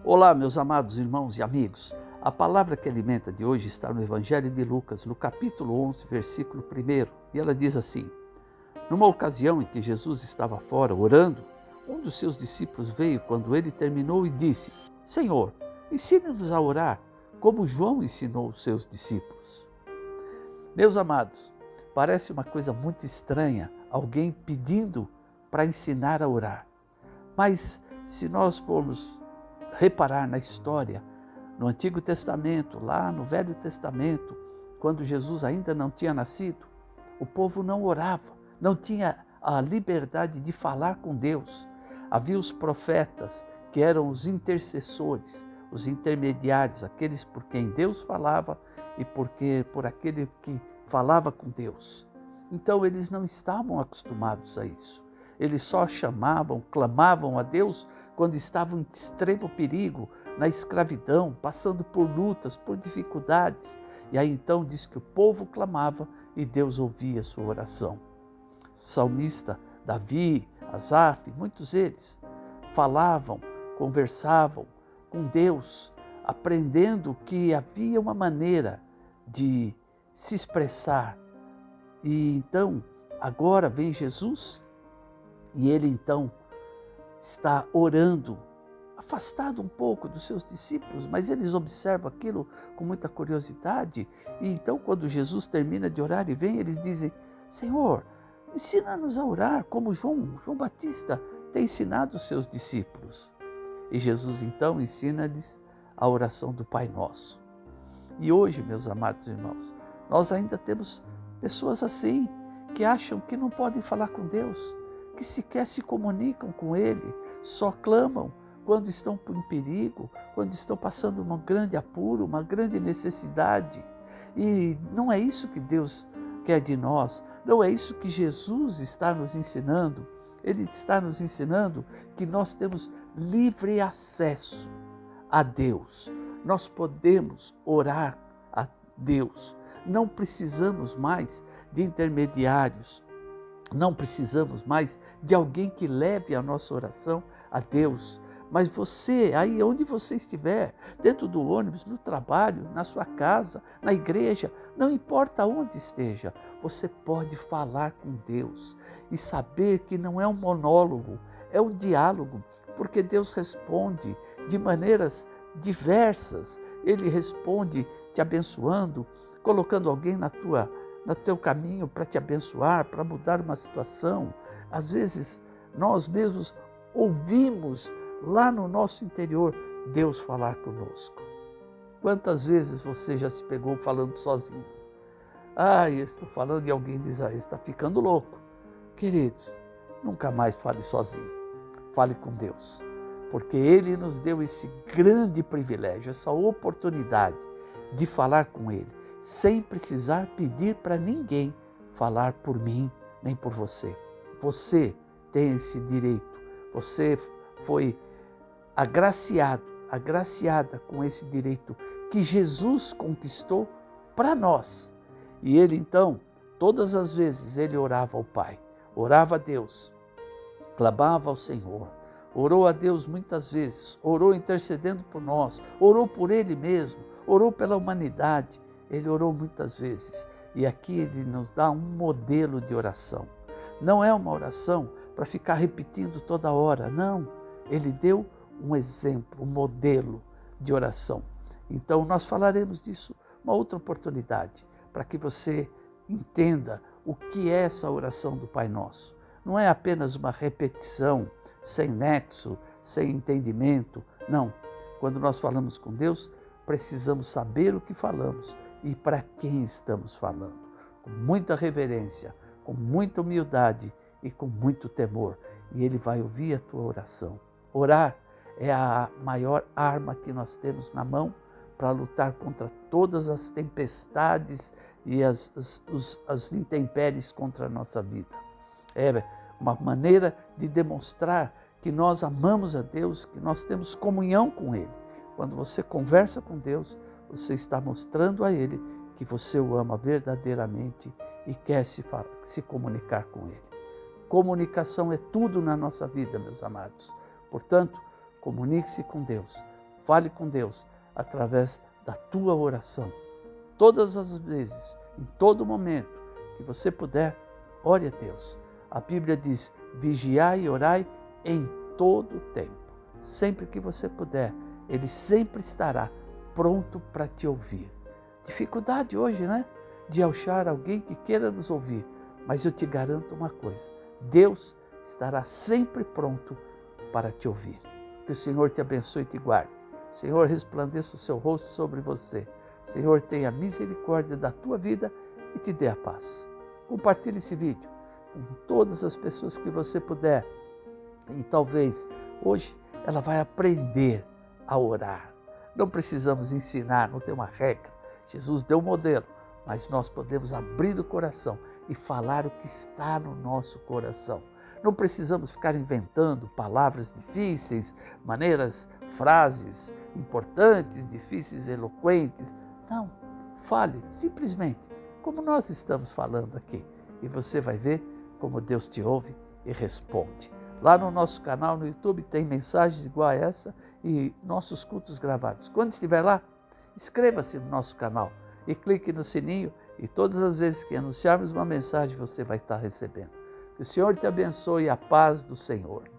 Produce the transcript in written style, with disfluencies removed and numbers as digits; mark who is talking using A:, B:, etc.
A: Olá, meus amados irmãos e amigos. A palavra que alimenta de hoje está no Evangelho de Lucas, no capítulo 11, versículo 1, e ela diz assim: Numa ocasião em que Jesus estava fora orando, um dos seus discípulos veio quando ele terminou e disse: Senhor, ensine-nos a orar, como João ensinou os seus discípulos. Meus amados, parece uma coisa muito estranha alguém pedindo para ensinar a orar. Mas se nós formos reparar na história, no Antigo Testamento, lá no Velho Testamento, quando Jesus ainda não tinha nascido, o povo não orava, não tinha a liberdade de falar com Deus. Havia os profetas, que eram os intercessores, os intermediários, aqueles por quem Deus falava e por aquele que falava com Deus. Então eles não estavam acostumados a isso. Eles só chamavam, clamavam a Deus quando estavam em extremo perigo, na escravidão, passando por lutas, por dificuldades. E aí então diz que o povo clamava e Deus ouvia a sua oração. Salmista Davi, Asaf, muitos eles falavam, conversavam com Deus, aprendendo que havia uma maneira de se expressar. E então, agora vem Jesus e ele então está orando, afastado um pouco dos seus discípulos, mas eles observam aquilo com muita curiosidade. E então, quando Jesus termina de orar e vem, eles dizem: Senhor, ensina-nos a orar como João Batista tem ensinado os seus discípulos. E Jesus então ensina-lhes a oração do Pai Nosso. E hoje, meus amados irmãos, nós ainda temos pessoas assim, que acham que não podem falar com Deus, que sequer se comunicam com Ele, só clamam quando estão em perigo, quando estão passando um grande apuro, uma grande necessidade. E não é isso que Deus quer de nós, não é isso que Jesus está nos ensinando. Ele está nos ensinando que nós temos livre acesso a Deus. Nós podemos orar a Deus. Não precisamos mais de intermediários. Não precisamos mais de alguém que leve a nossa oração a Deus. Mas você, aí onde você estiver, dentro do ônibus, no trabalho, na sua casa, na igreja, não importa onde esteja, você pode falar com Deus e saber que não é um monólogo, é um diálogo, porque Deus responde de maneiras diversas. Ele responde te abençoando, colocando alguém no teu caminho para te abençoar, para mudar uma situação. Às vezes, nós mesmos ouvimos lá no nosso interior Deus falar conosco. Quantas vezes você já se pegou falando sozinho? Eu estou falando e alguém diz: está ficando louco. Queridos, nunca mais fale sozinho. Fale com Deus, porque Ele nos deu esse grande privilégio, essa oportunidade de falar com Ele, sem precisar pedir para ninguém falar por mim, nem por você. Você tem esse direito, você foi agraciada com esse direito que Jesus conquistou para nós. E ele então, todas as vezes, ele orava ao Pai, orava a Deus, clamava ao Senhor, orou a Deus muitas vezes, orou intercedendo por nós, orou por ele mesmo, orou pela humanidade, ele orou muitas vezes. E aqui ele nos dá um modelo de oração. Não é uma oração para ficar repetindo toda hora, não. Ele deu um exemplo, um modelo de oração. Então nós falaremos disso uma outra oportunidade, para que você entenda o que é essa oração do Pai Nosso. Não é apenas uma repetição sem nexo, sem entendimento. Não. Quando nós falamos com Deus, precisamos saber o que falamos e para quem estamos falando. Com muita reverência, com muita humildade e com muito temor. E Ele vai ouvir a tua oração. Orar é a maior arma que nós temos na mão para lutar contra todas as tempestades e as intempéries contra a nossa vida. É uma maneira de demonstrar que nós amamos a Deus, que nós temos comunhão com Ele. Quando você conversa com Deus, você está mostrando a Ele que você o ama verdadeiramente e quer se comunicar com Ele. Comunicação é tudo na nossa vida, meus amados. Portanto, comunique-se com Deus, Fale com Deus através da tua oração. Todas as vezes, em todo momento que você puder, ore a Deus. A Bíblia diz, vigiai e orai em todo o tempo. Sempre que você puder, Ele sempre estará pronto para te ouvir. Dificuldade hoje, né? De achar alguém que queira nos ouvir. Mas eu te garanto uma coisa, Deus estará sempre pronto para te ouvir. Que o Senhor te abençoe e te guarde. O Senhor resplandeça o seu rosto sobre você. O Senhor tenha misericórdia da tua vida e te dê a paz. Compartilhe esse vídeo com todas as pessoas que você puder. E talvez hoje ela vai aprender a orar. Não precisamos ensinar, não tem uma regra. Jesus deu um modelo, mas nós podemos abrir o coração e falar o que está no nosso coração. Não precisamos ficar inventando palavras difíceis, frases importantes, difíceis, eloquentes. Não, fale simplesmente como nós estamos falando aqui. E você vai ver como Deus te ouve e responde. Lá no nosso canal no YouTube tem mensagens igual a essa e nossos cultos gravados. Quando estiver lá, inscreva-se no nosso canal e clique no sininho e todas as vezes que anunciarmos uma mensagem você vai estar recebendo. Que o Senhor te abençoe e a paz do Senhor.